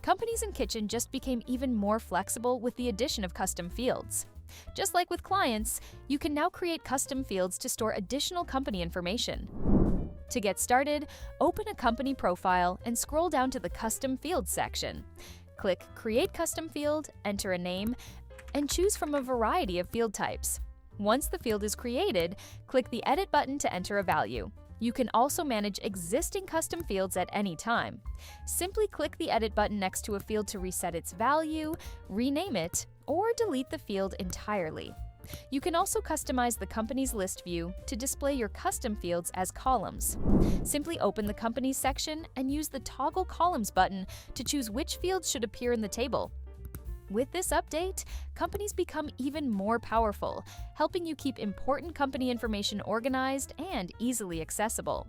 Companies in Kitchen just became even more flexible with the addition of custom fields. Just like with clients, you can now create custom fields to store additional company information. To get started, open a company profile and scroll down to the Custom Fields section. Click Create Custom Field, enter a name, and choose from a variety of field types. Once the field is created, click the Edit button to enter a value. You can also manage existing custom fields at any time. Simply click the Edit button next to a field to reset its value, rename it, or delete the field entirely. You can also customize the company's list view to display your custom fields as columns. Simply open the Companies section and use the Toggle Columns button to choose which fields should appear in the table. With this update, companies become even more powerful, helping you keep important company information organized and easily accessible.